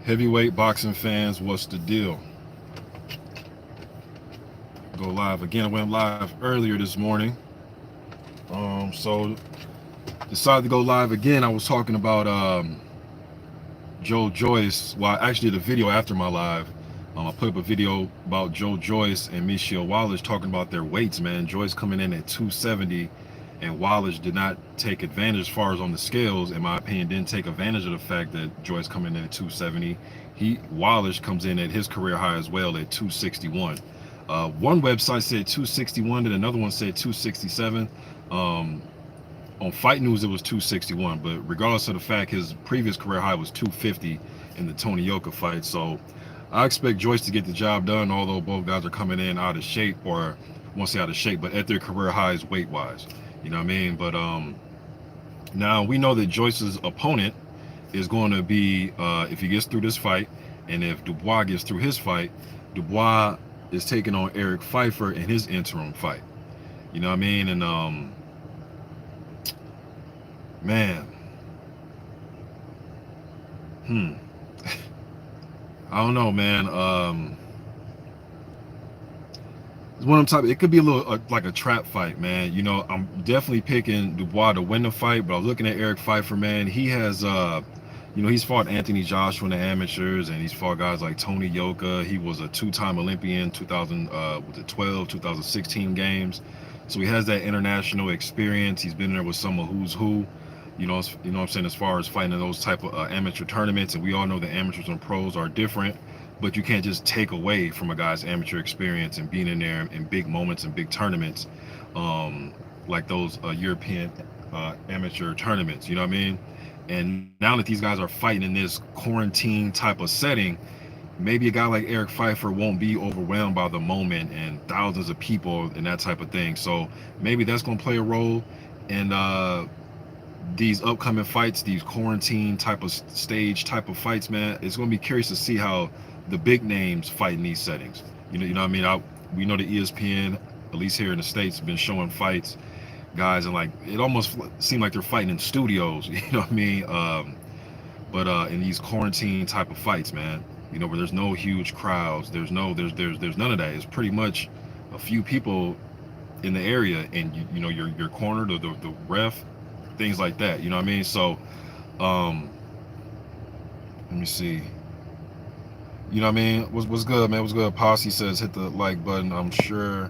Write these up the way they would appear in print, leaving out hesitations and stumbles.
Heavyweight boxing fans, what's the deal? Go live again. I went live earlier this morning. So decided to go live again. I was talking about Joe Joyce. Well, I actually did a video after my live. I put up a video about Joe Joyce and Michelle Wallace talking about their weights, man. Joyce coming in at 270, and Wallace did not take advantage as far as on the scales, in my opinion, didn't take advantage of the fact that Joyce coming in at 270. Wallace comes in at his career high as well at 261. One website said 261, and another one said 267. On Fight News, it was 261, but regardless of the fact, his previous career high was 250 in the Tony Yoka fight. So I expect Joyce to get the job done, although both guys are coming in out of shape, or I won't say out of shape, but at their career highs weight-wise. You know what I mean? But now we know that Joyce's opponent is going to be, if he gets through this fight, and if Dubois gets through his fight, Dubois is taking on Erik Pfeifer in his interim fight. You know what I mean? And man, I don't know, man. It's one of them type. It could be a little like a trap fight, man. You know, I'm definitely picking Dubois to win the fight, but I was looking at Erik Pfeifer, man. He has, you know, he's fought Anthony Joshua in the amateurs, and he's fought guys like Tony Yoka. He was a two-time Olympian, 2012, 2016 games. So he has that international experience. He's been there with some of who's who. You know what I'm saying, as far as fighting in those type of amateur tournaments, and we all know that amateurs and pros are different, but you can't just take away from a guy's amateur experience and being in there in big moments and big tournaments, like those European amateur tournaments. You know what I mean? And now that these guys are fighting in this quarantine type of setting, maybe a guy like Erik Pfeifer won't be overwhelmed by the moment and thousands of people and that type of thing. So maybe that's going to play a role in these upcoming fights, these quarantine type of stage type of fights, man. It's going to be curious to see how the big names fight in these settings. You know what I mean? We know the ESPN, at least here in the States, have been showing fights, guys, and like it almost seemed like they're fighting in studios. You know what I mean? But in these quarantine type of fights, man, you know, where there's no huge crowds, there's none of that. It's pretty much a few people in the area, and you know your corner, the ref, things like that. You know what I mean? So let me see. You know what I mean? What's good, man? What's good? Posse says hit the like button. I'm sure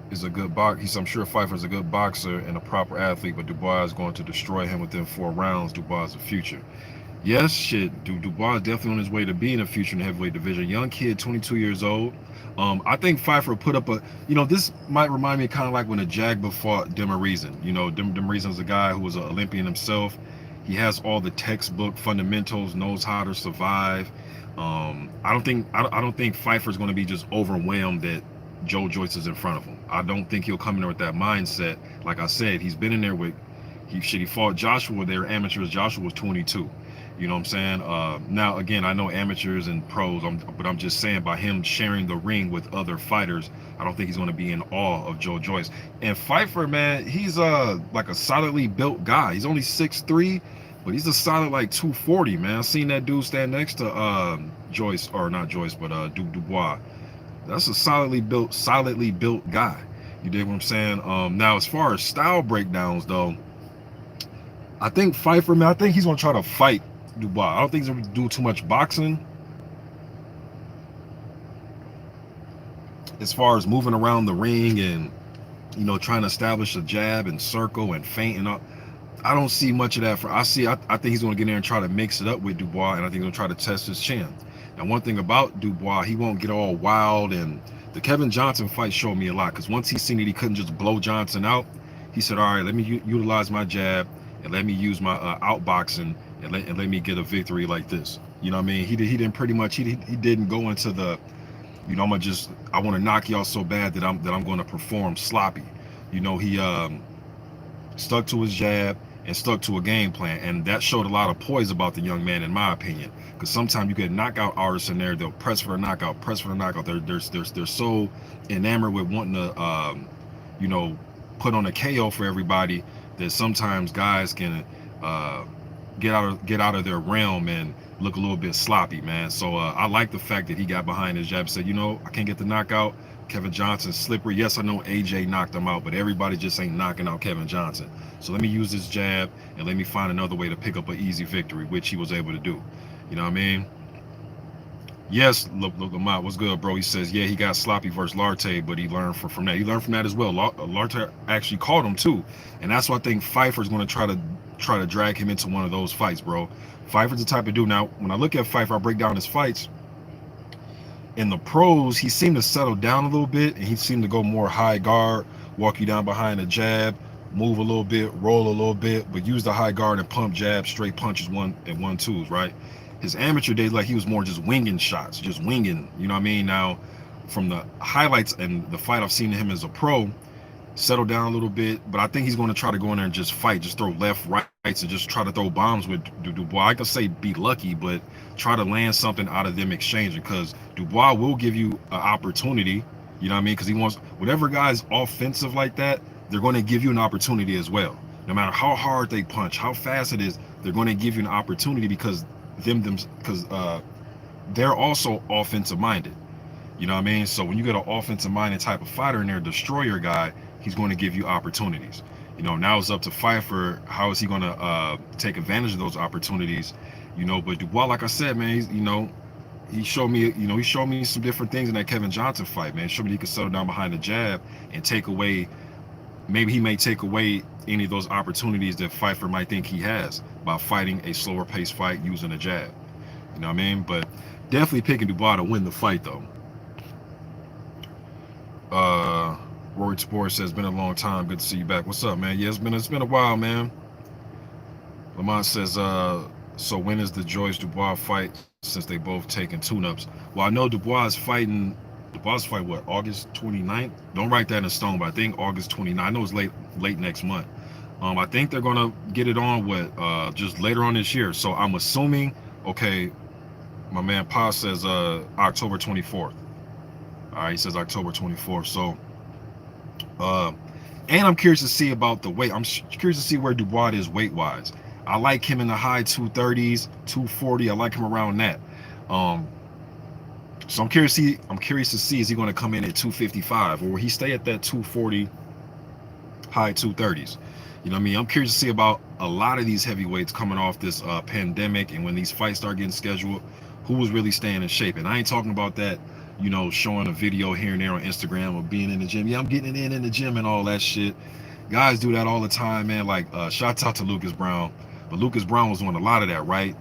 is a good I'm sure Pfeiffer's a good boxer and a proper athlete, but Dubois is going to destroy him within 4 rounds. Dubois is the future. Yes, shit. Dubois is definitely on his way to being a future in the heavyweight division. Young kid, 22 years old. I think Pfeiffer put up a, you know, this might remind me kind of like when a Jagba fought Demarezen. You know, Demarezen's a guy who was an Olympian himself. He has all the textbook fundamentals, knows how to survive. I don't think Pfeiffer's going to be just overwhelmed that Joe Joyce is in front of him. I don't think he'll come in there with that mindset. Like I said, he's been in there with, he fought Joshua. They were amateurs. Joshua was 22. You know what I'm saying? Now, again, I know amateurs and pros, but I'm just saying by him sharing the ring with other fighters, I don't think he's going to be in awe of Joe Joyce. And Pfeiffer, man, he's like a solidly built guy. He's only 6'3", but he's a solid like 240, man. I seen that dude stand next to Joyce, or not Joyce, but Dubois. That's a solidly built guy. You dig what I'm saying? Now, as far as style breakdowns, though, I think Pfeiffer, man, I think he's going to try to fight Dubois. I don't think he's going to do too much boxing. As far as moving around the ring and, you know, trying to establish a jab and circle and feint and all, I don't see much of that. I think he's going to get in there and try to mix it up with Dubois, and I think he's going to try to test his chin. And one thing about Dubois, he won't get all wild, and the Kevin Johnson fight showed me a lot, because once he seen that he couldn't just blow Johnson out, he said, all right, let me utilize my jab and let me use my outboxing and let me get a victory like this. You know what I mean? He didn't pretty much, he didn't go into the, you know, I want to knock y'all so bad that I'm going to perform sloppy. You know, he stuck to his jab and stuck to a game plan, and that showed a lot of poise about the young man, in my opinion. Because sometimes you get knockout artists in there, they'll press for the knockout. They're so enamored with wanting to, you know, put on a KO for everybody that sometimes guys can get out of their realm and look a little bit sloppy, man. So I like the fact that he got behind his jab and said, you know, I can't get the knockout. Kevin Johnson's slippery. Yes, I know AJ knocked him out, but everybody just ain't knocking out Kevin Johnson. So let me use this jab and let me find another way to pick up an easy victory, which he was able to do. You know what I mean? Yes, look, Lamont, what's good, bro? He says, yeah, he got sloppy versus Larte, but he learned from that. He learned from that as well. Larte actually caught him too, and that's why I think Pfeiffer's going to try to drag him into one of those fights, bro. Pfeiffer's the type of dude. Now, when I look at Pfeiffer, I break down his fights. In the pros, he seemed to settle down a little bit, and he seemed to go more high guard, walk you down behind a jab, move a little bit, roll a little bit, but use the high guard and pump jab, straight punches, 1-2s, right? His amateur days, like he was more just winging shots, just winging, you know what I mean? Now, from the highlights and the fight I've seen him as a pro, settle down a little bit, but I think he's going to try to go in there and just fight, just throw left, rights, and just try to throw bombs with Dubois. I could say be lucky, but try to land something out of them exchanging, because Dubois will give you an opportunity, you know what I mean? Because he wants, whatever guy's offensive like that, they're going to give you an opportunity as well. No matter how hard they punch, how fast it is, they're going to give you an opportunity because they're also offensive minded. You know what I mean? So when you get an offensive minded type of fighter in there, destroyer guy, he's going to give you opportunities. You know, now it's up to Pfeiffer. How is he going to take advantage of those opportunities? You know, but Dubois, like I said, man, he showed me some different things in that Kevin Johnson fight, man. Showed me he could settle down behind the jab and take away, maybe he may take away any of those opportunities that Pfeiffer might think he has by fighting a slower paced fight using a jab. You know what I mean? But definitely picking Dubois to win the fight, though. Rory Sports says, been a long time. Good to see you back. What's up, man? Yeah, it's been a while, man. Lamont says, so when is the Joyce Dubois fight, since they both taking tune-ups? Well, I know Dubois fight what, August 29th? Don't write that in stone, but I think August 29th. I know it's late next month. I think they're gonna get it on just later on this year. So I'm assuming, okay, my man Pa says October 24th. All right, he says October 24th. So and I'm curious to see about the weight. I'm curious to see where Dubois is weight-wise. I like him in the high 230s, 240. I like him around that. So I'm curious to see is he going to come in at 255, or will he stay at that 240, high 230s? You know what I mean? I'm curious to see about a lot of these heavyweights coming off this pandemic, and when these fights start getting scheduled, who was really staying in shape. And I ain't talking about that, you know, showing a video here and there on Instagram or being in the gym. Yeah, I'm getting it in the gym and all that shit. Guys do that all the time, man. Like, shouts out to Lucas Brown. But Lucas Brown was doing a lot of that, right?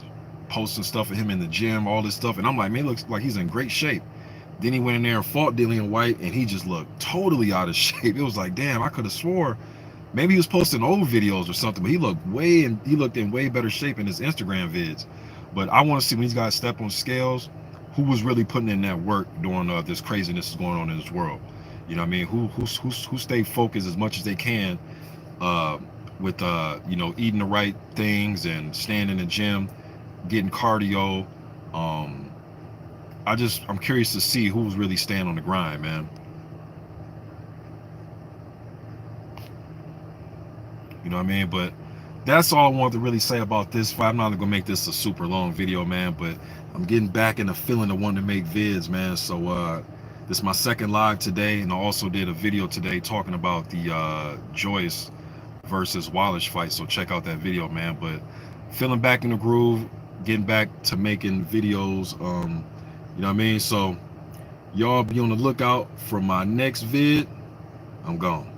Posting stuff of him in the gym, all this stuff. And I'm like, man, looks like he's in great shape. Then he went in there and fought Dillian White, and he just looked totally out of shape. It was like, damn, I could have swore maybe he was posting old videos or something, but he looked in way better shape in his Instagram vids. But I want to see when these guys step on scales, who was really putting in that work during this craziness is going on in this world. You know what I mean? Who stayed focused as much as they can with you know, eating the right things and staying in the gym, getting cardio. I'm curious to see who's really staying on the grind, man. You know what I mean? But that's all I wanted to really say about this fight. I'm not gonna make this a super long video, man, but I'm getting back in the feeling of wanting to make vids, man. So this is my second live today, and I also did a video today talking about the Joyce versus Wallace fight. So check out that video, man. But feeling back in the groove, getting back to making videos. You know what I mean? So y'all be on the lookout for my next vid. I'm gone.